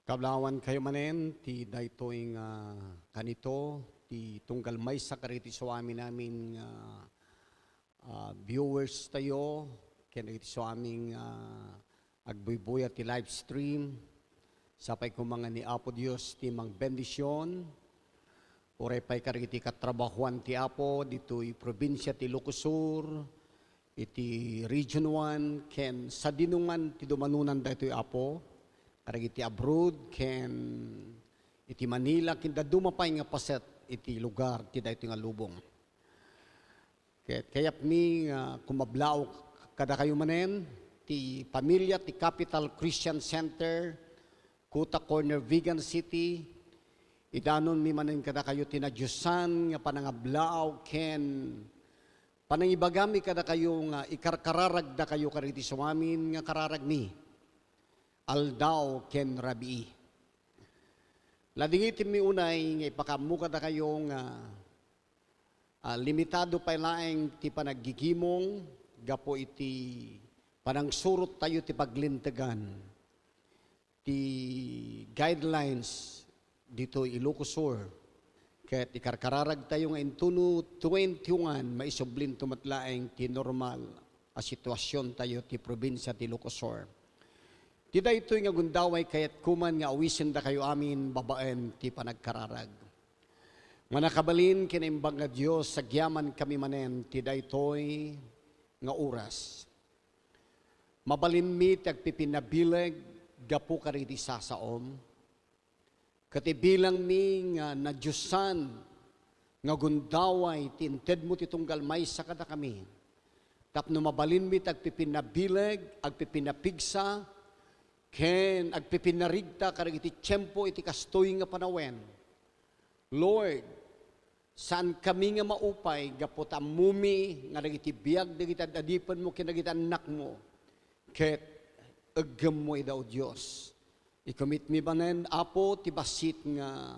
Kablawan kayo manen, ti daytoy nga kanito, ti tunggal may sakariti suami namin viewers tayo, kaya iti suaming agbuybuya ti live stream, sapay ko mga ni Apo Diyos ti mang bendisyon, oray pa'y kariti katrabahuan ti Apo, dito'y probinsya ti Lucosur, iti Region 1, ken sa dinungan ti dumanunan daytoy Apo, karagiti abroad, ken iti Manila, kinda dumapay nga paset iti lugar, ti dayto nga lubong. Kayat mi kumablaw kada kayo manen, ti pamilya, ti Capital Christian Center, Kuta Corner, Vigan City, idanon mi manen kada kayo tinadyusan, nga panangablaw, ken panangibagami kada kayo nga ikarkararag da kayo kariti suwamin nga kararag mi. Aldaw ken Rabii. Ladingitin mi unay nga ipakamuka da kayong limitado pa laeng ti panaggigimong gapo iti panangsurot tayo ti paglintegan ti guidelines dito Ilocosur ket ikarkararag tayo nga intuno 21 maisublin tumatlaeng ti normal a sitwasyon tayo ti probinsya ti Ilocosur. Ti daytoy nga gundaway kayat kuman nga awisin da kayo amin babaen ti panagkararag. Manakabalin kinaimbang nga Diyos sagyaman kami manen ti daytoy nga oras. Mabalin mi ti agpipinabileg gapu kariti sasaom. Katibilang mi nga nadyusan nga gundaway ti inted mo ti tunggal maysa kada kami. Tapno mabalin mi ti agpipinabileg, agpipinapigsa, ken agpipinarigta karag iti tiyempo iti kastoy nga panawen. Lord, saan kami nga maupay gapot amumi nga dagiti biag dagiti adipan mo ken dagiti anak mo. Ket eggem mo idaw Dios. I-commit mi banen Apo ti basit nga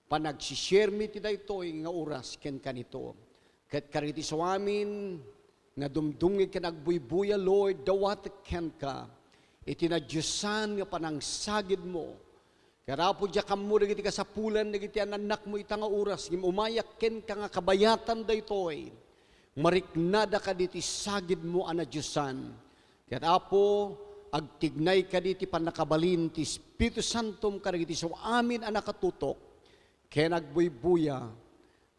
panagsishare mi ti daytoy nga oras ken kanito. Ket kariti suamin nga dumdungi ken agbuybuya Lord dawat ken ka. Itinadyusan nga panangsagid mo. Karapo dya kamu dagiti kasapulan dagiti anak mo ita nga oras. Umayak ken ka nga kabayatan daytoy. Mariknada ka diti sagid mo anadyusan. Karapo agtignay ka diti panakabalin ti Espiritu Santom karagiti so amin anakatutok. Ken agbuybuya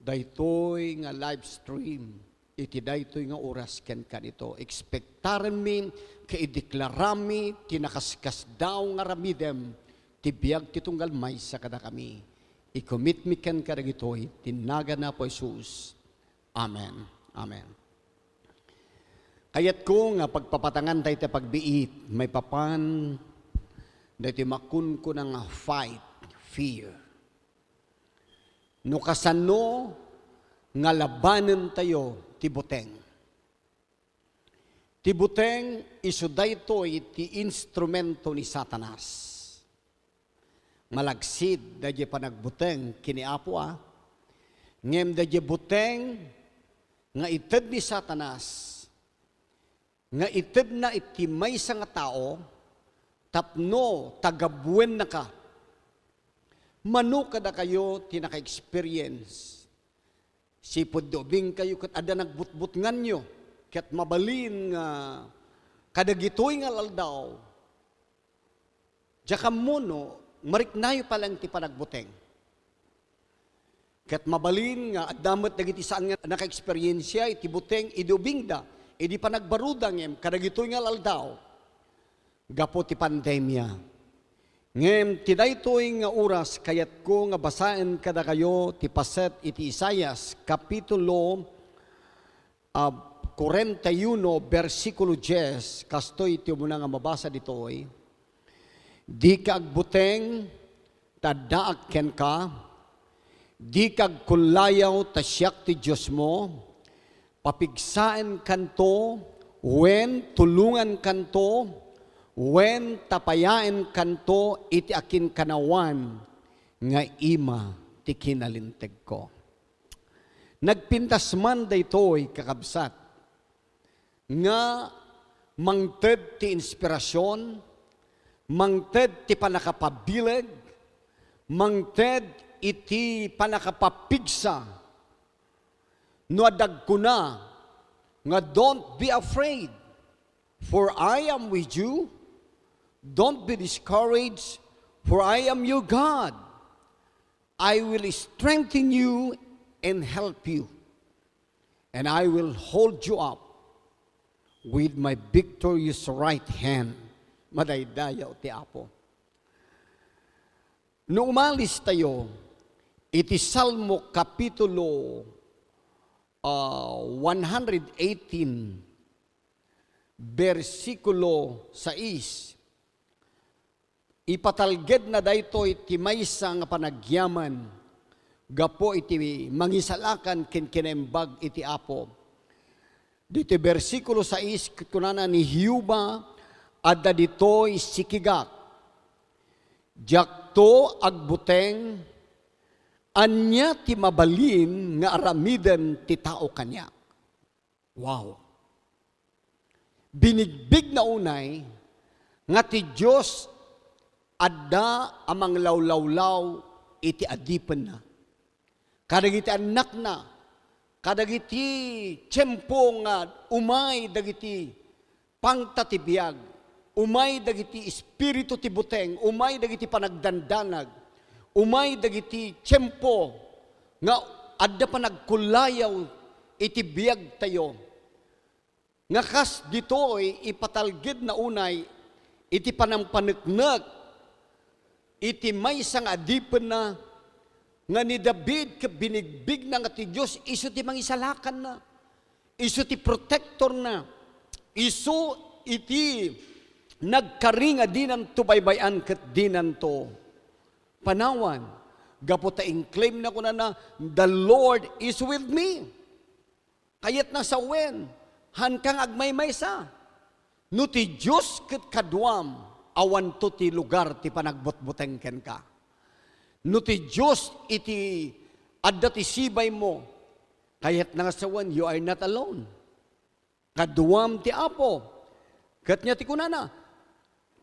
daytoy nga live stream. Iti daytoy nga oras ken kanito. Expectaren mi kaideklarami tinakaskas daw nga ramidem ti biag ti tunggal maysa kada kami. I-commit mi ken karagitoy tinaga na po Jesus. Amen. Amen. Kayat ko nga pagpapatangan tayo ti pagbiit may papan dahiti makun ko nga fight, fear. No kasano nga labanan tayo ti buteng. Ti buteng isu daytoy ti instrumento ni Satanas. Malagsid dadya panagbuteng kini Apo ngem dadya buteng nga ited ni Satanas nga ited na iti maysa nga tao tapno tagabuen na ka. Mano kada kayo ti naka-experience. Sipod dobing kayo kat ada nagbutbutngan nyo, kat mabalin nga kadagitoy nga laldaw. Diya kamuno, mariknayo palang ti panagbuteng. Kat mabalin nga adamat dagiti saan nga naka-experiensya, iti buteng idubing da, idi panagbarudang em, kadagitoy nga laldaw. Gapo ti pandemya. Ngem, tidaytoy nga oras, kayat ko nga basaen kada kayo, ti paset iti Isaias, Kapitulo 41, versikulo 10, kastoy iti muna nga mabasa ditoy, di kag buteng, tadaak ken ka, di kag kulayaw, tasyak ti Diyos mo, papigsaen kanto, wen tulungan kanto, wen tapayaen kanto iti akin kanawan nga ima ti kinalinteg ko. Nagpintas man daytoy kakabsat nga mangted ti inspirasyon mangted ti panakapabileg, mangted iti panakapapigsa, no adag ko na, nga don't be afraid, for I am with you. Don't be discouraged, for I am your God. I will strengthen you and help you, and I will hold you up with my victorious right hand. Madaydayaw ti Apo. No umalis tayo, iti Salmo Kapitulo 118, versikulo 6, ipatalged na dayto iti maysa nga panagyaman, gapo iti mangisalakan ken kinembag iti Apo. Dito versikulo 6, kunana ni Hiuba, adda ditoy sikigak, jakto agbuteng, anya ti mabalin nga aramiden ti tao kanya. Wow! Binigbig na unay, nga ti Diyos adda amang lawlawlaw iti adipen na. Kadagiti anak na, kadagiti tiyempo nga umay dagiti pangtatibiyag, umay dagiti espiritu ti buteng, umay dagiti panagdandanag, umay dagiti tiyempo nga adda panagkulayaw iti biyag tayo. Nga kas ditoy ipatalgid na unay iti panampaneknek iti maysa nga adipen na nga ni David binigbig na nga ti Diyos, iso ti mangisalakan na, iso ti protector na, iso iti nagkaringa dinan to baybayan ket dinan to panawan. Gapo ta claim na ko na the Lord is with me. Kayat na sa wen, han kang agmaymaysa. No ti Diyos ket kadwam, awan to ti lugar ti panagbutbuteng ken ka. No ti Diyos iti adda ti sibay mo, kayat na sa wen, you are not alone. Kadwam ti Apo, ket nya ti kunana,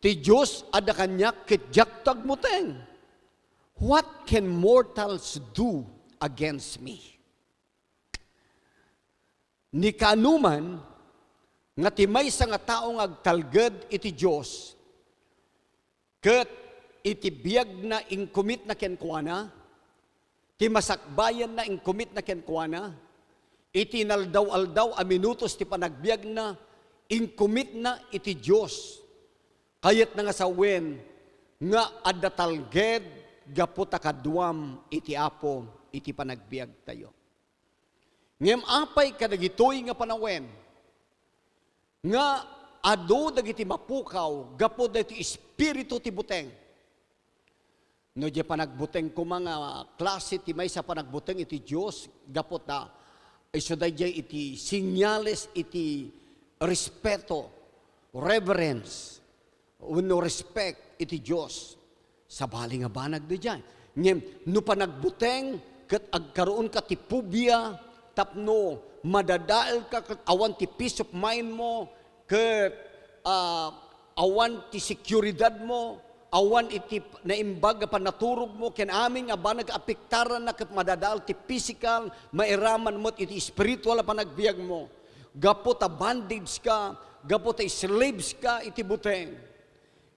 ti Diyos adda kanya ket jaktag muteng. What can mortals do against me? Ni kanuman, nga ti maysa nga taong agtalged iti Diyos, ket iti biyag na inkumit na kenkwana, ti masakbayan na inkumit na kenkwana, iti naldaw-aldaw a minutos ti panagbiag na, inkumit na iti Diyos. Kayat na nga sa wen, nga adda talged, gaputa kadwam iti Apo, iti panagbiag tayo. Ngem apay kadagitoy nga panawen, nga ado dagiti mapukaw, gapo dagiti espiritu ti buteng. No di panagbuteng ko mga klase ti may sa panagbuteng iti Diyos, gapo ta, iso dayjay iti sinyales iti respeto, reverence, uno respect iti Diyos. Sa bali nga banag dayjay. Ngem, no panagbuteng, ket agkaroon ka ti pubya, tapno madadael ka ket awan ti peace of mind mo, ket awan ti seguridad mo, awan iti naimbag pa naturog mo, ken aming nga banag apektaran na ket madadael ti physical, mairaman mo iti spiritual pa nagbiag mo. Gapo ta bandage ka, gapo ta slaves ka iti buteng.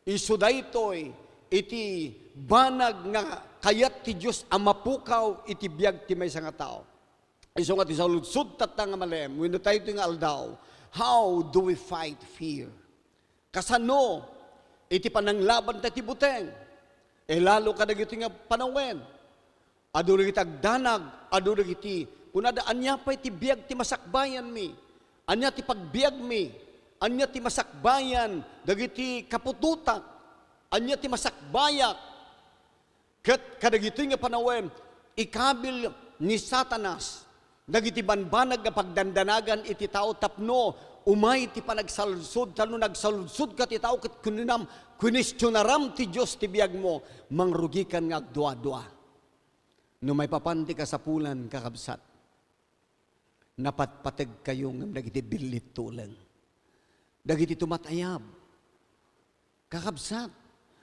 Isu daytoy iti banag nga kayat ti Diyos amapukaw iti biag ti maysa nga tao. Isu nga ti saludsud tatta nga malem, wenno tayo nga aldaw, how do we fight fear? Kasano iti pananglaban ta ti buteng? Lalo kadagiti nga panawen. Adu dagiti agdanag, adu dagiti kunada anya pay ti biag ti masakbayan mi. Anya ti pagbiag mi. Anya ti masakbayan dagiti kapututak. Anya ti masakbayak. Ket kadagiti nga panawen ikabil ni Satanas dagiti banbanag nga pagdandanagan iti tao tapno umay ti panagsaludsod tano nagsaludsod ka ti tao ket kuninam kunestionaram ti Dios ti biag mo mangrugikan nga agdua-dua. No may papanti ka sa pulan kakabsat, napatpateg kayo ng dagiti bilit tulang, dagiti tumatayab kakabsat,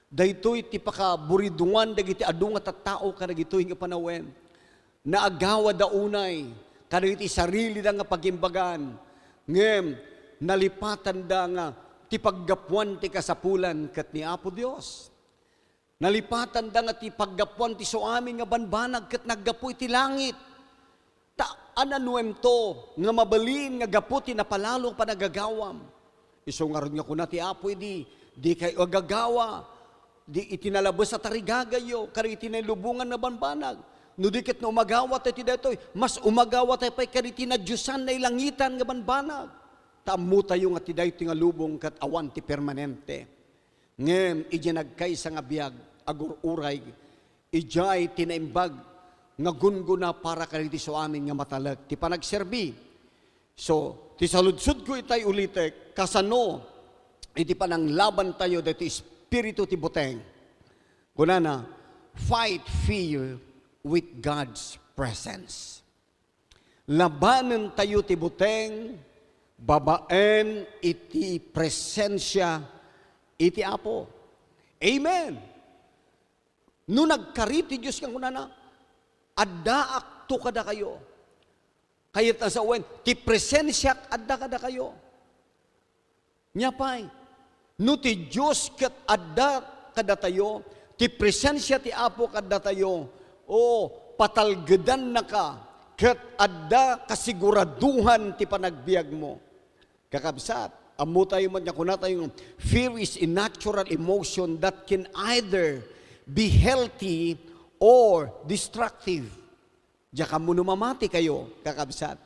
Daytoy ti pakaburidungan dagiti adu nga tattao kadagitoy nga panawen. Naagawa da unay kadagiti sarili da nga pagimbagan. Ngem nalipatan da nga ti paggapuan ti kasapulan ket ni Apo Dios. Nalipatan da nga ti paggapuan ti suamin nga banbanag ket naggapu iti langit. Ta ananuem to nga mabalin nga gapu ti napalalo pa nagagawam. Isu nga ron nga kuna ti Apo di kay agagawa. Di itinalabas sa tarigagayo, kari itinalubungan na banbanag. No dikit na umagawa tayo ti datoy, mas umagawa tayo pa'y kari tinadyosan na ilangitan nga banbanag. Taamu tayo nga ti daytoy nga lubong kat awan ti permanente. Ngem, iji nagkaysa nga biyag, agur-uray, ijay tinaimbag, nga gunguna para kari ti so amin nga matalag, ti panagserbi. So, ti saludsud ko itay ulitek, kasano, iti panang laban tayo dito Espiritu ti buteng. Kunana, fight fear with God's presence. Labanan tayo ti buteng, babaen iti presensya iti Apo. Amen. No nagkariti Diyos kang kunana, addaak to kada kayo. Kayat na sa uwen, ti presensya adda kada kayo. Nyapay, no ti Diyos ket adda kada tayo, ti presensya ti Apo kada tayo, o patalgedan na ka, ket adda kasiguraduhan ti panagbiag mo. Kakabsat, amo tayo man niya kuna tayo, fear is a natural emotion that can either be healthy or destructive. Diya ka mo numamati kayo, kakabsat.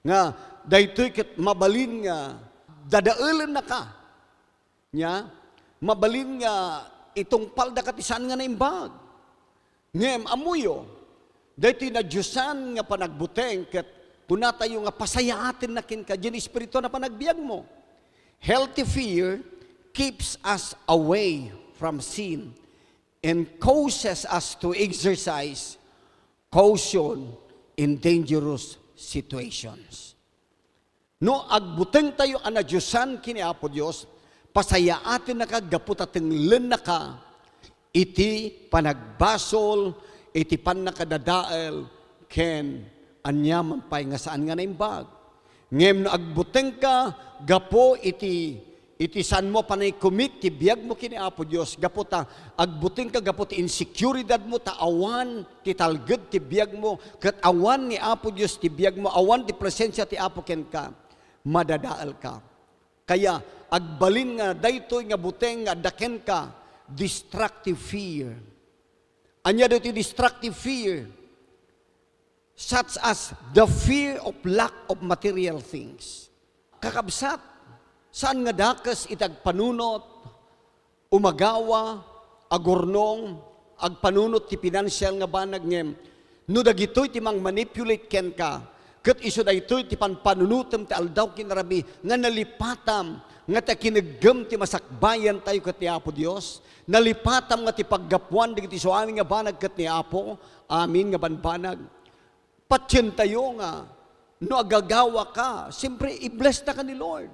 Nga, daytoy ket mabalin nga, dadaulan na ka, nya mabalin nga itong palda katisan nga naimbag. Ngem amuyo daytoy na Diyosan nga panagbuteng ket kuna tayo nga pasayaaten na ken ka diyan espiritu na panagbiag mo. Healthy fear keeps us away from sin and causes us to exercise caution in dangerous situations. No agbuteng tayo ana Diyosan kini Apo Dios, pasayaatin na ka, gaputatenglen na ka, iti panagbasol, iti panakadadael, ken anyaman pa'y nga saan nga naimbag. Ngem na agbuteng ka, gapo iti saan mo panay kumit, ti biyag mo kini Apo Diyos, gaputa, agbuteng ka, gapo ti insecurity mo, ta awan, ti talged, ti biyag mo, kat awan ni Apo Diyos, ti biyag mo, awan ti presensya ti Apo ken ka, madadael ka. Kaya, agbalin nga daytoy nga buteng nga daken ka, destructive fear. Anya daytoy destructive fear, such as the fear of lack of material things. Kakabsat, saan nga dakas itagpanunot, umagawa, agurnong, agpanunot ti financial nga banag ngem, no dagitoy ti mang manipulate ken ka, ket iso daytoy ti panpanunutem ti aldaw kinarabi nga nalipatam nga ta kinegem ti masakbayan tayo ket ni Apo Dios, nalipatam nga ti paggapuan digiti so amin nga banag ket ni Apo, amin nga banbanag. Patyen tayo nga no agagawa ka, siyempre i-bless na ka ni Lord.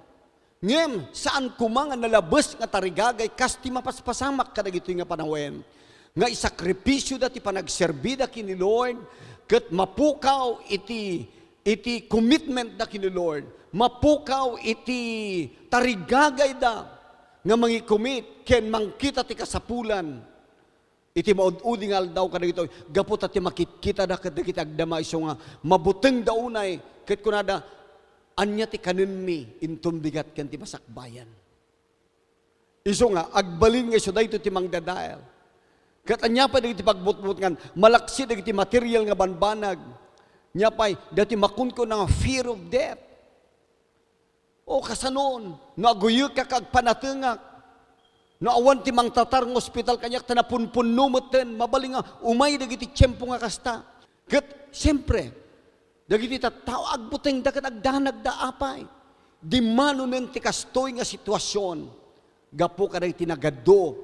Ngem saan kumanga nalabes nga tarigagay kas ti mapaspasamak kadagitoy nga panawen. Nga isakripisyo da ti panagserbida kini Lord ket mapukaw iti commitment da kini Lord, mapukaw iti tarigagay da nga mangikomit ken mangkita ti kasapulan iti maud-udi nga aldaw kadagito gapot ti makikita da kadagiti agdama iso nga mabuteng daunay ket kunada anya ti kanenmi inton bigat ken ti masakbayan. Iso nga agbalin nga iso dayto ti mangdadael. Ket anya pa dagiti pagbutbut ngan malaksi dagiti material nga banbanag. Nya pay dati makunko nga fear of death. O kasanon, no aguyok ka kag panatengak. No awan ti mangtatar ng ospital kanyak tanapunpun numeten mabaling nga umay dagiti tiyempo nga kasta. Ket siyempre dagiti tattao agbuteng daket agdanag da apay. Di manunen ti kastoy nga sitwasyon. Gapo ka dagiti nagado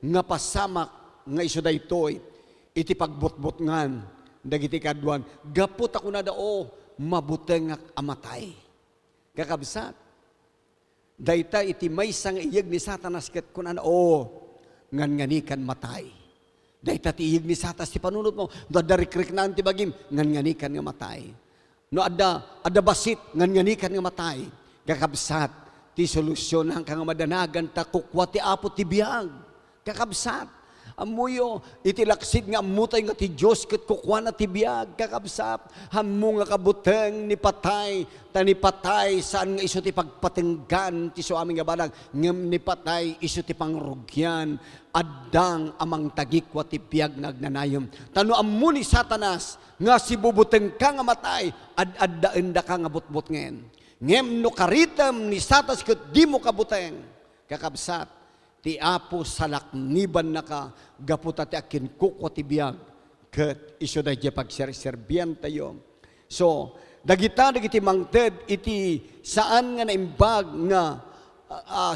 nga pasamak nga iso daytoy iti pagbutbut ngan dagiti kadwan gapot ako na dao mabuteng amatay. Kakabsat dayta iti maysa nga iyeg ni Satanas ket kunan ngan-nganikan matay. Dahil tatiig ni satas ti panunot mo, no adda rikrik ti bagim, ngan-nganikan nga matay. No adda basit, ngan-nganikan nga matay. Kakabsat, ti solusyon ang kang madanagan, ta kukwa ti apo ti biyag. Kakabsat, amuyo, itilaksid nga amutay nga ti Diyos, kat kukwa na ti biyag. Kakabsat, hamo nga kabuteng ni patay, ni patay, saan nga iso ti pagpatinggan, ti so aming gabanag, ngem ni patay, iso ti pangrugyan, addang amang tagikwa ti biyag nagnanayom. Tano ammo ni Satanas, nga si bubuteng ka nga matay, ad-addaan da ka nga butbut ngayon. Ngem no karitem ni Satanas kat di mo kabuteng, kakabsat, ti apo salakniban na ka, gaputa ti akin kukwa ti biyag, kat iso da di pagserserbian tayo. So, dagiti mangted, iti saan nga naimbag nga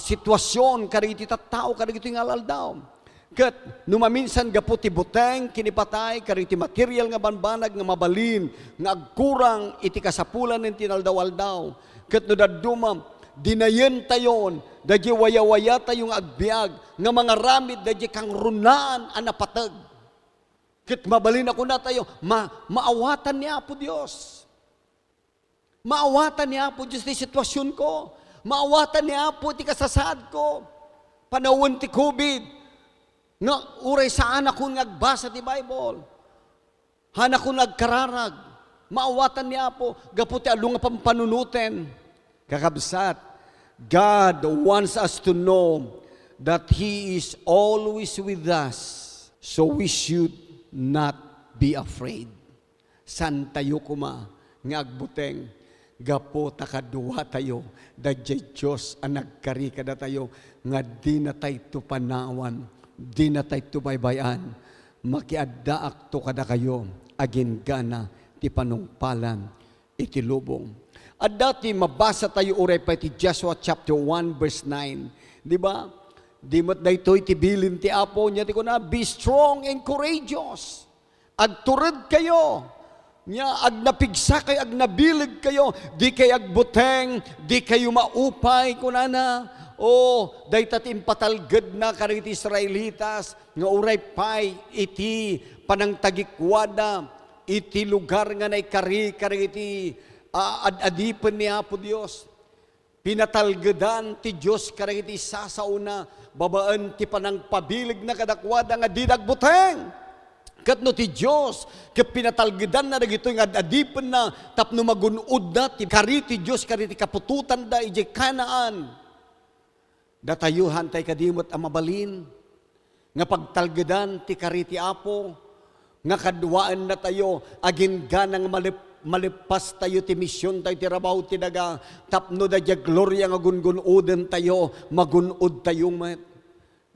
sitwasyon, kariti tattao, kariti ngalal daw. Kat numaminsan gaputi buteng, kinipatay, kariti material nga banbanag nga mabalin, nga agkurang iti kasapulan ng tinaldawal daw. Kat no dadumam, dinayen tayon, dadya waya-waya tayong agbiag, nga mga ramid dadya kang runaan anapatag. Kat mabalin ako na tayo, maawatan ni Apo Diyos. Maawatan ni Apo Diyos ti sitwasyon ko. Maawatan ni Apo ti kasasad ko. Panawon ti COVID. Nga uray saan ako nagbasa ti Bible. Hana ko nagkararag. Maawatan ni Apo. Gaputi alung nga pampanunutin. Kakabsat, God wants us to know that He is always with us. So we should not be afraid. San tayo kuma nga agbuteng, gapo takaduwa tayo, dadya Diyos ang nagkari kada tayo, nga di na tayo panawan, di na tayo baybayan, makiaddaak to kada kayo, agin gana, ti panungpalan, iti lubong. At dati mabasa tayo uray pa ti Joshua chapter 1 verse 9. Di ba? Di mo't daytoy ti bilin ti Apo niya ti ko na, be strong and courageous. Agturad kayo. Nya agnapigsa kayo, agnabilig kayo, di kayo agbuteng, di kayo maupay kunana. O daytat impatalged na kariti Israelitas nga uray pay iti panangtagikwada iti lugar nga naikari kariti ad-adipen ni Apo Dios. Pinatalgedan ti Dios kariti sasauna babaan ti panangpabilig na kadakwada nga di nagbuteng. Kat no ti Diyos, kat pinatalgedan na dagito nga adipen na tapno magunod na ti kariti Diyos kariti kapututan da ije Kanaan. Datayuhan tay kadimot ang mabalin nga pagtalgedan ti kariti Apo nga kadwaan na tayo agin ganang malipas tayo ti misyon tayo ti rabaw ti daga tapno da gloria nga gungunoden tayo magunod tayo met.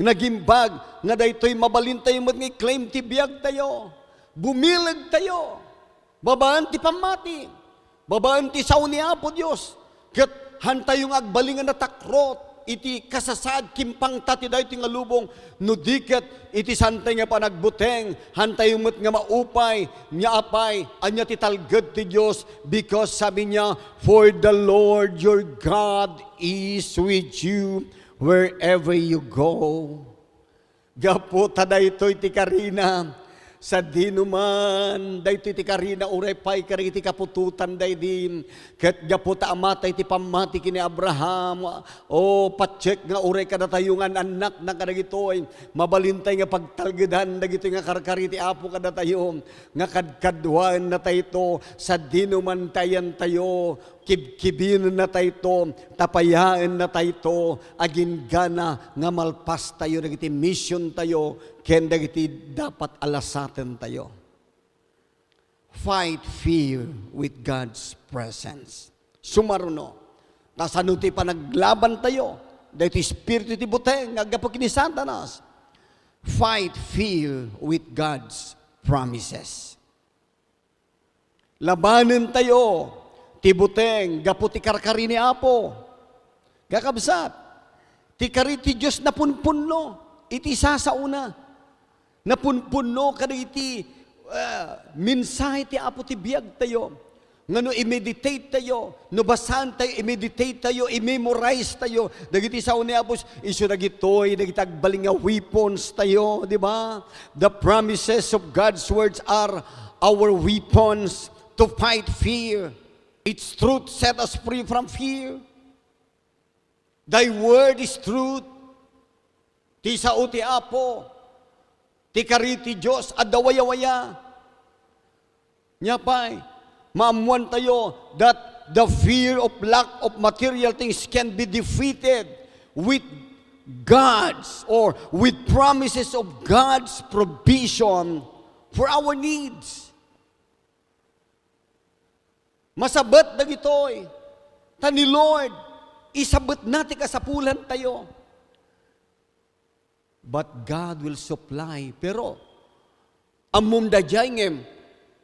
Nagimbag, nga daytoy mabalin tayo mag-claim ti biyag tayo. Bumilag tayo. Babaan ti pamati. Babaan ti sao ni Apo Diyos. Kat hantayong agbalingan na takrot. Iti kasasad kimpang tati dayo ti nga lubong. Nudikat iti santay nga panagbuteng. Hantayong mat nga maupay. Nya apay. Anya ti talged ti Diyos. Because sabi niya, for the Lord your God is with you wherever you go. Gapo daytoy ti karina sa dinuman daytoy ti karina uray pay kariti kapututan daydim ket gapo ta amatay ti pamati kini Abraham o patsek nga uray kada tayungan anak na kadagitoy mabalintay nga pagtalgedan dagitoy nga karkariti Apo kada tayo nga kadkadwan na tayto sa dinuman tayan tayo kibkibin na tayo, tapayaan na tayo, agin gana nga malpas tayo, nagiti mission tayo, ken nagiti dapat alasaten tayo. Fight fear with God's presence. Sumaruno. Tasano ti panaglaban tayo, dahil ti spirito ti buteng, agapok ni Satanas. Fight fear with God's promises. Labanan tayo, tibuteng, gapo ti karkari ni Apo. Gakabsat, ti kari ti Diyos napunpunno, iti sasauna. Napunpunno kada iti mensahe ti Apo ti biyag tayo. Nga no i-meditate tayo, no basahan tayo, i-meditate tayo, i-memorize tayo. Dagiti sa ni Apos, iso dagitoy, dagitagbaling nga weapons tayo, di ba? The promises of God's words are our weapons to fight fear. Its truth set us free from fear. Thy word is truth. Ti sao ti Apo, ti kariti Diyos, at dawaya-waya. Nyapay, maamuan tayo that the fear of lack of material things can be defeated with God's or with promises of God's provision for our needs. Masabat na gitoy. Tani Lord, isabot natin kasapulan tayo. But God will supply. Pero, amom da jayngem,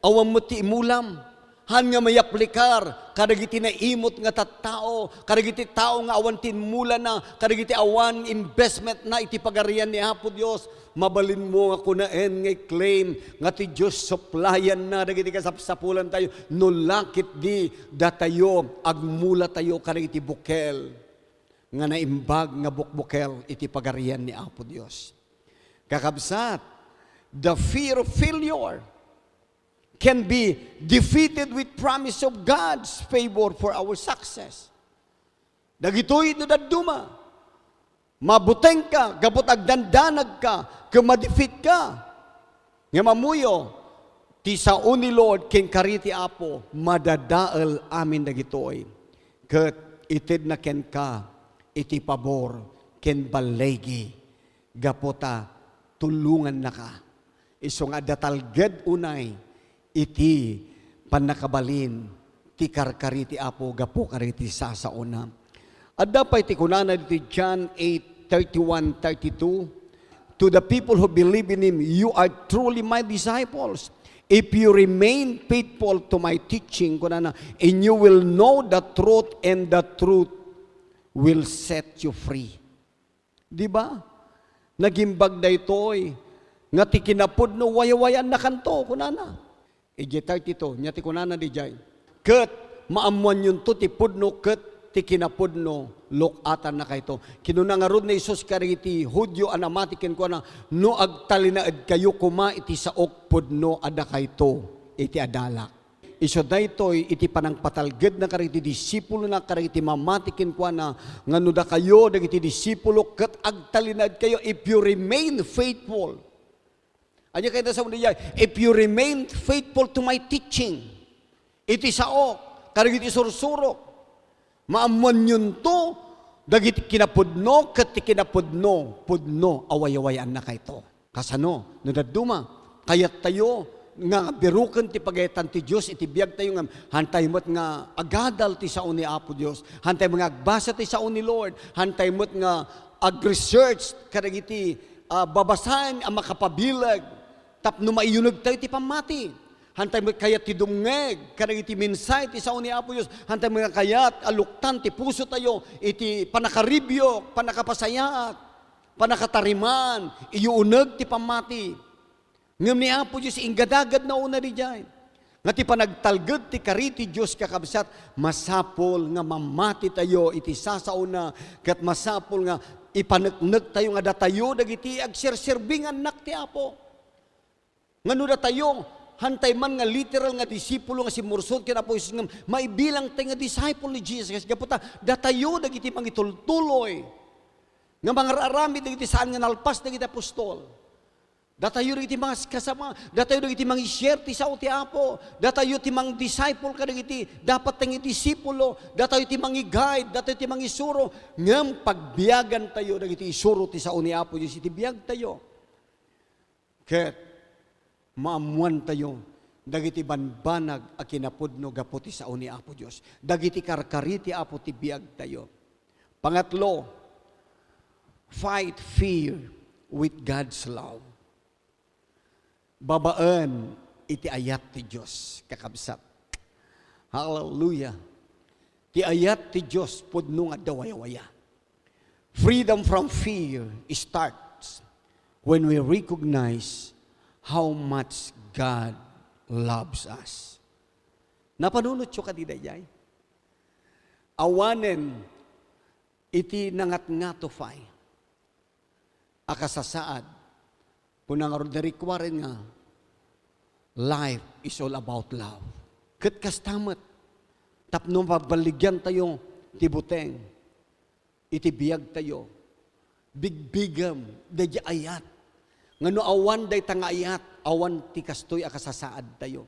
awam mo ti imulam, han nga may aplikar, kadagiti na imot nga tattao, kadagiti tao nga awan tinmula na, kadagiti awan investment na iti pagarian ni Apo Dios, mabalin mo nga kunaen nga claim nga ti Diyos supplyan na, dagiti kasapsapulan tayo, nulakit di datayo, agmula tayo kadagiti bukel, nga naimbag nga bukbukel iti pagarian ni Apo Dios. Kakabsat, the fear of failure can be defeated with promise of God's favor for our success. Dagitoy no daduma. Mabuteng ka, gabot agdandanag ka, kumadefeat ka. Nga mamuyo, ti sao ni Lord ken kariti Apo, madadael amin dagitoy. Ket ited na ken ka, iti pabor, ken balegi, gapota, tulungan na ka. Iso nga datalged unay, iti panakabalin, ti karkariti Apo, gapo kariti sasauna. At dapat ti kunana iti John 8:31-32, to the people who believe in Him, you are truly my disciples. If you remain faithful to my teaching, kunana, and you will know the truth, and the truth will set you free. Di ba? Nagimbag da ito'y, nga ti kinapod no wayawayan na kanto, kunana. Ije 32, nya ti kunana di jay. Ket, maamuan yun to, ti pudno, ket, ti kinapudno, lokatan na kayto. Kinunangarod na Isus kariti, Hudyo anamatikin ko na, no agtalinaad kayo kuma, iti saok pudno, ada kayto, iti adalak. Iso daytoy iti panangpatalged na kariti disipulo na kariti mamatikin kwa na ngano da kayo dagiti disipulo ket agtalinad kayo if you remain faithful. Anya kayo sa undiya, if you remain faithful to my teaching. Iti sao kariti sursurok. Maamuan yun to dagiti kinapudno ket ti kinapudno pudno away-awayan na kayto. Kasano no daduma kayat tayo nga biruken ti pagayatan ti Dios iti biag tayo nga hantay met nga agadal ti sao ni Apo Dios, hantay mga agbasa ti sao ni Lord, hantay met nga ag-research kadagiti babasahan ang makapabilag tapno maiyunog tayo ti pamati, hantay met kayat ti dumngeg kadagiti minsay ti sao ni Apo Dios, hantay mga kayat aluktan ti puso tayo iti panakaribyo, panakapasayaat, panakatariman, iyuuneg ti pamati. Ngam ni Apo Diyos, ingadagad na una di dyan. Nga ti panagtalged ti kariti Diyos kakabsat, masapol nga mamati tayo, iti sasauna, kat masapol nga ipanagnag tayo nga datayo, dagiti agserserbingan nak ti Apo. Nga no datayo, hantay man nga literal nga disipulo nga si Mursod, kaya po nga maibilang tayo nga disciple ni Jesus, kasi kaputa, datayo, dagiti mangitultuloy, nga mga rarami, dagiti saan nga nalpas, dagiti apostol. Datayo iti mga kasama, datayo iti mga i-share ti sao ti Apo, datayo ti mga disciple kadagiti, dapat tang disipulo, datayo ti mga guide, datayo ti mga isuro, ngem pagbiyagan tayo dagiti isuro ti sao ni Apo Dios iti biag tayo. Ket maamuan tayo dagiti banbanag a kinapudno gapo ti sao ni Apo Dios. Dagiti karkariti Apo ti biag tayo. Pangatlo, fight fear with God's love. Babaan iti ayat ti Diyos kakabsat. Hallelujah. Ti ayat ti Diyos pudno nga dawaya-waya. Freedom from fear starts when we recognize how much God loves us. Napanunot siya kadidayay. Awanen, iti nangat-ngatofay. Akasasaad, kung nangarodarikwarin nga, life is all about love. Kat kastamat, tapno mabaligyan tayo, tibuteng, itibiyag tayo, bigbigam, dadya ayat. Nga no awan day tanga ayat, awan ti kastoy akasasaad tayo.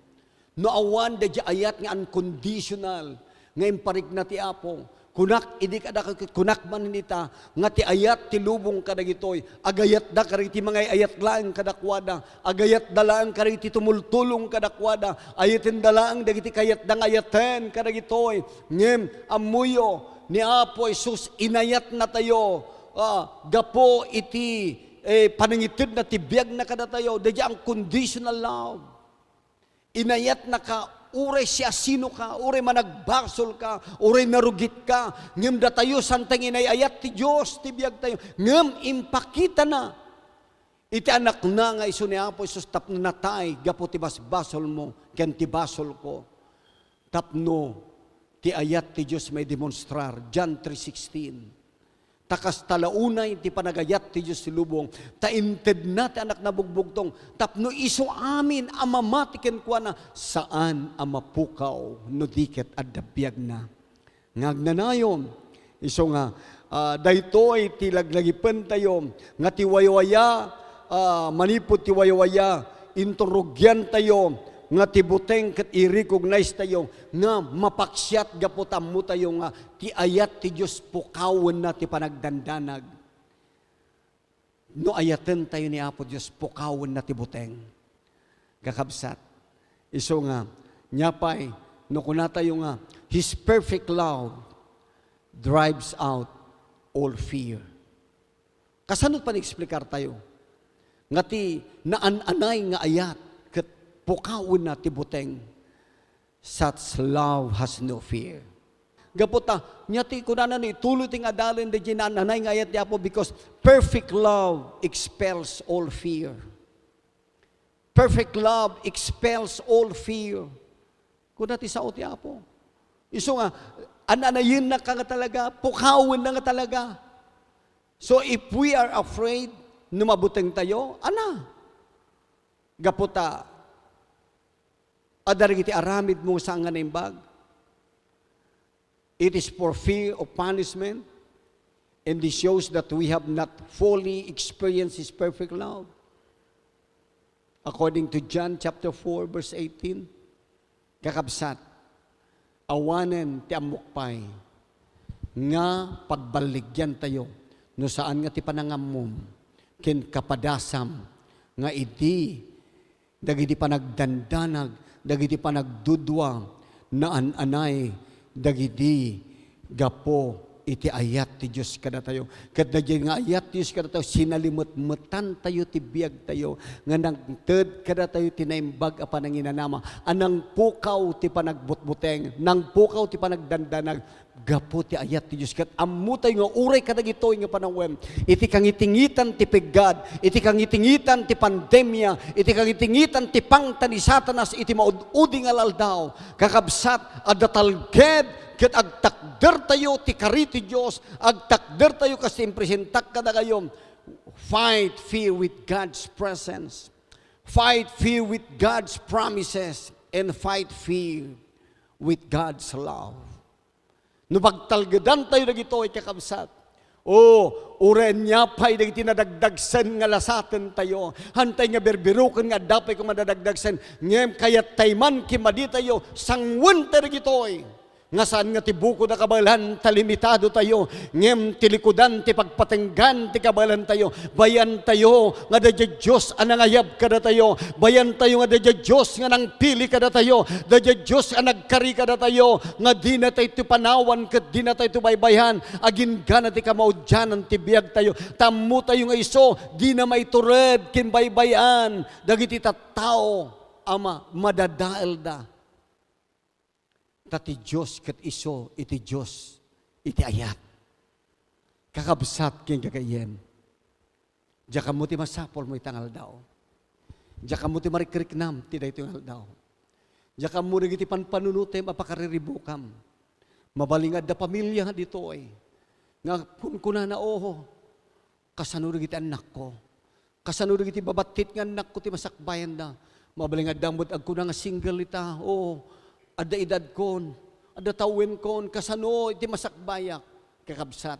No awan dadya ayat nga unconditional, nga imparik na ti Apo, kunak, idi kada kunak man nita, nga ti ayat ti lubong kadagitoy, agayat da kariti mga ayat laang kadakwada, agayat da laang kariti tumultulong kadakwada, ayatin da laang dagiti kayat da ngayaten kadagitoy, ngem amuyo ni Apo Jesus inayat na tayo, gapo iti panangitid na tibiyag na kada tayo, dadya ang conditional love. Inayat na ka, uray siya sino ka, uray managbasol ka, uray narugit ka, ngem da tayo santang inayayat ti Diyos, tibiyag tayo, ngem impakita na. Iti anak na nga iso ni Apo Isus tapno natay, gapo ti basbasol mo, ken ti basol ko. Tapno, ti ayat ti Diyos may demonstrar, John 3:16. Takas talaunay ti panagayat ti Diyos ti lubong, tainted na ti anak na bugbugtong, tapno iso amin amamatiken kwa na, saan amapukaw no diket at dabiyag na. Ngagnanayon, iso nga, daytoy ti laglagipen tayo, nga ti waywaya, manipod ti waywaya, inturugyan tayo, nga tibuteng kat i-recognize tayo nga mapaksyat gaputam mo tayo nga ti ayat ti Diyos pukawan na ti panagdandanag. No ayaten tayo ni Apo Diyos pukawan na ti buteng. Kakabsat. Iso nga, nyapay, no kuna tayo nga, His perfect love drives out all fear. Kasanot pa ni-explikar tayo? Nga ti naan-anay nga ayat, pukawin na tibuteng, such love has no fear. Gaputa, nyati kunana ni tuloy ting adalin de ginananay nga ayat niya po, because perfect love expels all fear. Perfect love expels all fear. Kunati sa uti apo. Iso nga, ananayin na ka nga talaga, pukawin na nga talaga. So if we are afraid, numabuteng tayo, gaputa, adarigiti aramid mo sa nga naimbag. It is for fear of punishment, and this shows that we have not fully experienced His perfect love. According to John chapter 4 verse 18, kakabsat, awanen ti amukpay, nga pagbaligyan tayo, no saan nga ti panangamom, ken kapadasam, nga idi, dagiti panagdandanag, dagiti panagdudwa, naan-anay, dagiti gapo, iti ayat ti Diyos kada tayo. Kat dagiti nga ayat ti Diyos kada tayo, sinalimut-mutan tayo, tibiyag tayo, nga nagted kada tayo, tinaimbag apa nang inanama, anang pukaw ti panagbutbuteng, nang pukaw ti panagdandanag, gapo ti ayat ti Diyos. Kat amutay nga uray kadagitoy nga panawem, iti kang itingitan ti peggad, iti kang itingitan ti pandemya, iti kang itingitan ti pangta ni Satanas, iti maududing alaldaw, kakabsat, adatalged, ket agtakder tayo ti kariti Diyos, agtakder tayo kasi impresentak kada kayo. Fight fear with God's presence. Fight fear with God's promises. And fight fear with God's love. No pagtalgedan tayo dagito ay kakabsat. Uren niya pa'y dagiti nadagdagsen nga lasaten tayo. Hantay nga berbiruken nga dapay kung madadagdagsen. Ngem kayat tayman kimadi tayo, sangwen tayo dagitoy. Nga saan nga tibuko na kabalan, talimitado tayo, ngem tilikudan, ti pagpatenggan, ti kabalan tayo, bayan tayo, nga dadya Diyos, anangayab kada tayo, bayan tayo, nga dadya Diyos, nga nangpili kada tayo, dadya Diyos, anagkari kada tayo, nga di na tayo ti panawan, kat di na tayo ti baybayan, agin ka na ti kamaudyanan, ti biyag tayo, tamu tayo nga iso, di na may tured, kinbaybayan, dagiti tattao, ama, madadael da. Tati Diyos kat iso, iti Diyos, iti ayat. Kakabsat king kakayen. Diya ka mo ti masapol mo itangal daw. Diya ka mo ti marikriknam, ti da ito yung daw. Diya mo rin iti panpanunutem, apakariribukam. Mabalingad da pamilya dito ay. Nga kuna na oho, kasano rin iti anak ko. Kasano rin iti babatit nga anak ko, ti masakbayan na. Mabalingad damod ag kuna nga single ita, o ada edad kon, ada tawin kon, kasano iti masakbayak, kakabsat.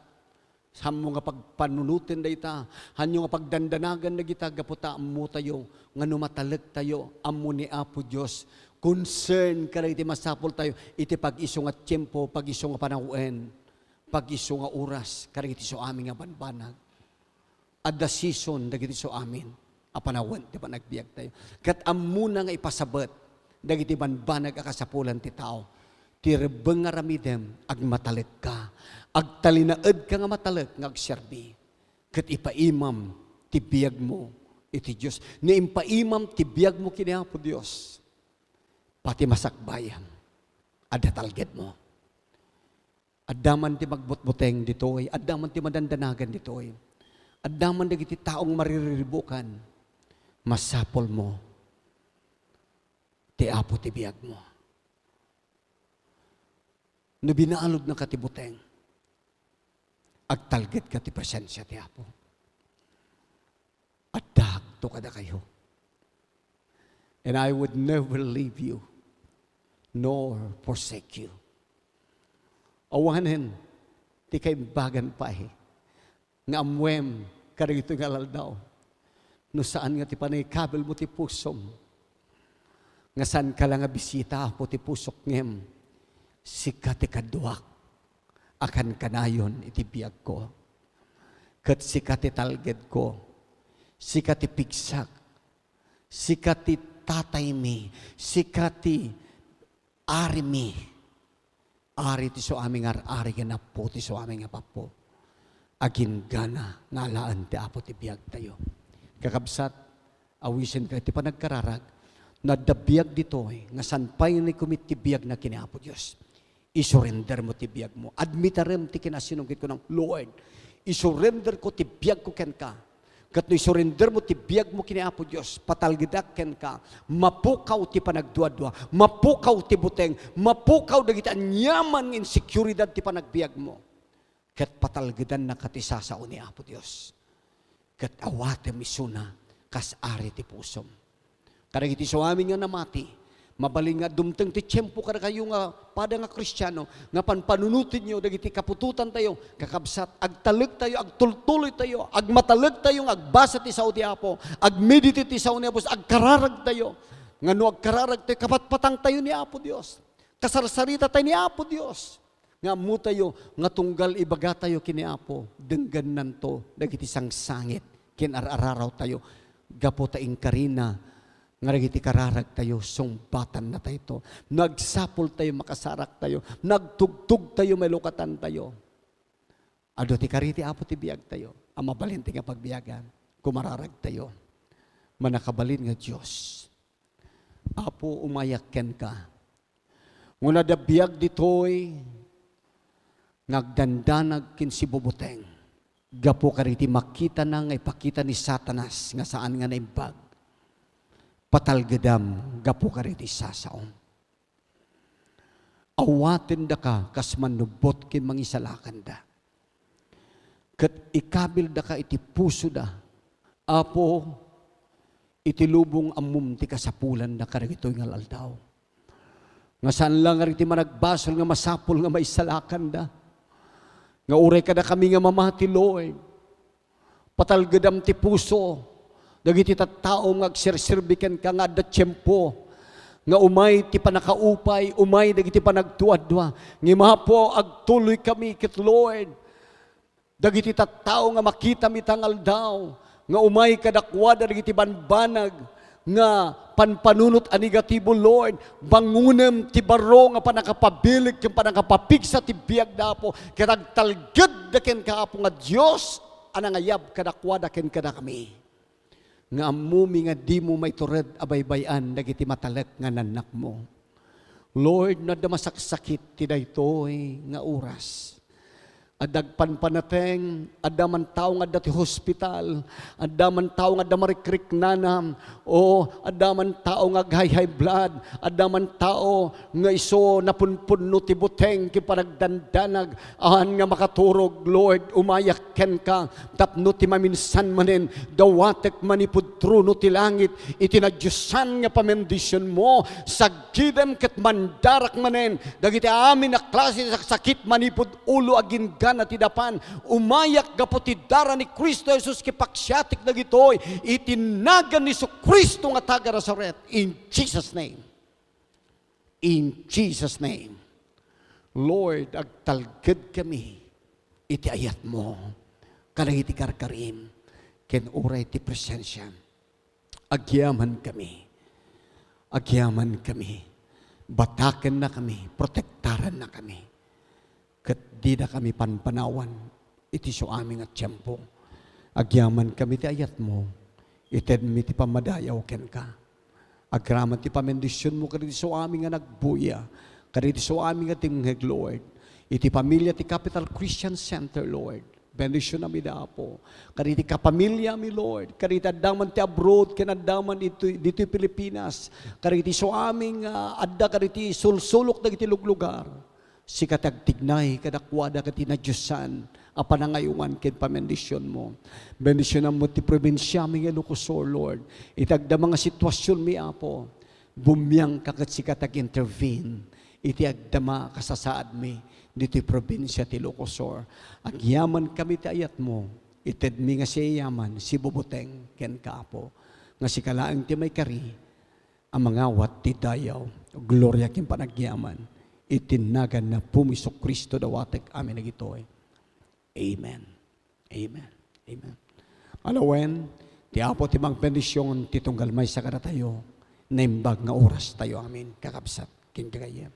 Samo nga pagpanunutin da ita, hanyo nga pagdandanagan na kita, gaputa ammo tayo, nga numatalag tayo, ammo ni Apo Diyos. Concern ka iti masapol tayo, iti pag-iso nga tiyempo, pag-iso nga panahuen, pag-iso nga oras, karang iti so amin nga banbanag. At the season, dagiti so amin, apanawan, di ba nagbiag tayo. Kat amuna nga ipasabat, dagiti banbanag akasapulan ti tao, ti rebeng nga ramidem, ag matalag ka, ag talinaed ka nga matalag, nga agserbi. Kat ipaimam, ti biyag mo, iti Diyos. Ni impaimam, ti biyag mo kini Apo Diyos. Pati masakbayan, ada talged mo. Addaman ti magbutbuteng ditoy, addaman ti madandanagan ditoy. Addaman dagiti taong maririribukan, masapol mo, ti Apo ti biyag mo. No binaalod na katibuteng, agtalged ka ti presensya ti Apo. At dagto kada kayo. And I would never leave you, nor forsake you. Awanin, ti kay bagan pa nga amwem, karito nga laldaw. No saan nga ti panay kabel mo ti pusom. Nga saan ka lang nga bisita po ti pusok ngem. Sika ti kaduak, akan kanayon iti biyag ko. Kat sika ti talged ko, sika ti pigsak, sika ti tatay mi, sikati ari mi. Ari ti so aming ari ka na po, ti so aming apapo. Agin gana, ngalaan ti Apo ti biyag tayo. Kakabsat, awisin ka ti panagkararag, na dabiyag dito nga sanpay ni kumit ti biyag na kini Apo Diyos. Isurrender mo ti biyag mo. Admitarem ti kinasinunggit ko ng Lord. Isurrender ko ti biyag ko ken ka. Kat no isurrender mo ti biyag mo kini Apo Diyos, patalgidak ken ka, mapukaw ti panagduadwa, mapukaw ti buteng, mapukaw dagiti anyaman ng insecurity ti panagbiag mo. Kat patalgidan na katisasao ni Apo Diyos. Kat awate misuna, kas ari ti pusom. Karang iti so amin nga namati, mabaling nga dumteng ti tiyempo kada kayo nga pada nga Kristiyano, nga panpanunutin nyo, dagiti kapututan tayo, kakabsat, agtalag tayo, agtultuloy tayo, agmatalag tayo, agbasa ti sao ti Apo, agmediti ti sao ni Apo, agkararag tayo, nga no agkararag tayo, kapatpatang tayo ni Apo Diyos, kasarsarita tayo ni Apo Diyos, nga mo tayo, nga tunggal ibaga tayo kini Apo, denggan nanto, dagiti sangsangit, kinarararaw tayo, gapo taing karina, nga iti kararag tayo, sumbatan na tayo ito. Nagsapol tayo, makasarak tayo. Nagtugtog tayo, may lukatan tayo. Ado ti kariti, Apo ti biyag tayo. Ang mabalinti nga pagbiyagan. Kumararag tayo. Manakabalin nga Diyos. Apo, umayak ken ka. Nguna da biyag ditoy, nagdandanag kin si bubuteng. Gapo kariti, makita na nga ipakita ni Satanas, nga saan nga naimbag. Patalgedam, gapo ka rin isasaon. Awatin da ka, kas manubot kin mangisalakan da. Kat ikabil da ka iti puso da. Apo, iti lubong amum ti kasapulan da ka rin ito'y ngalaldaw. Nga saan lang rin iti managbasol nga masapul nga maisalakan da. Nga uray ka da kami nga mamati Lord. Patalgedam ti puso. Dagiti tattao nga agsirsirbiken ka nga da tiyempo, nga umay ti panakaupay, umay dagiti panagtuadwa, ngimapo agtuloy kami kit Lord. Dagiti tattao nga makita mitangal daw, nga umay kadakwada dagiti banbanag, nga panpanunot a negatibo Lord, bangunem ti baro nga panakapabilik, yung panakapapigsa ti biyag dapo, katagtalgad da ken kaapo nga Diyos, anangayab kadakwada ken kada kami. Nga amumi nga di mo may tured abaybayan dagiti matalek nga nanak mo. Lord, na damasaksakit ti daytoy nga oras. Adagpan panateng, adaman tao nga dati hospital, adaman tao nga damarikrik nanam, o adaman tao nga high blood, adaman tao nga iso napunpunno ti buteng ki panagdandanag, ahan nga makaturog, Lord, umayak ken ka, tapno ti maminsan manen, dawatek manipudtruno ti langit, itinadyusan nga pamendisyon mo, sagidem ket mandarak manen, dagiti amin na klase sakit manipud ulo agin na tidapan, umayak gaputi dara ni Kristo Jesus kipaksyatik na gitoy, itinagan ni Kristo nga taga Nazaret, in Jesus name. In Jesus name. Lord, agtalged kami, iti ayat mo, kanang iti karkarim, ken uray ti presensya, agyaman kami, bataken na kami, protektaran na kami, ket di na kami panpanawan, iti so aming at tiyempo. Agyaman kami ti ayat mo, ited mi ti pamadayaw ken ka. Agraman ti pamendisyon mo, kaditi so aming nga nagbuya, kaditi so aming nga tingheg, Lord. Iti pamilya ti Capital Christian Center, Lord. Bendisyon nami dapo. Kaditi kapamilya mi, Lord. Kaditi adaman ti abroad, kenadaman dito Pilipinas. Kaditi so aming adda, kaditi sulsulok na iti lugar. Si katagtignay, kadakwada kati na Diyosan, apanangayungan ken pamendisyon mo. Bendisyon mo ti probinsya mi nga Ilocosur, Lord. Itagda mga sitwasyon mi, Apo. Bumiyang kakat si katag-intervene. Iti agdama kasasaad mi, dito'y probinsya ti Ilocosur. Agyaman kami ti ayat mo. Ited mi nga siya yaman, si bubuteng ken kaapo. Nga si kalaang ti may kari, ang mga wat ti dayaw. Gloria ken panagyaman. Itinagan na pumiso Kristo dawatek amin na gitoy. Amen. Amen. Amen. Alawen, ti apo ti mang bendisyon ti tunggal may sa kada tayo, naimbag nga oras tayo amin kakabsat kin kagayem.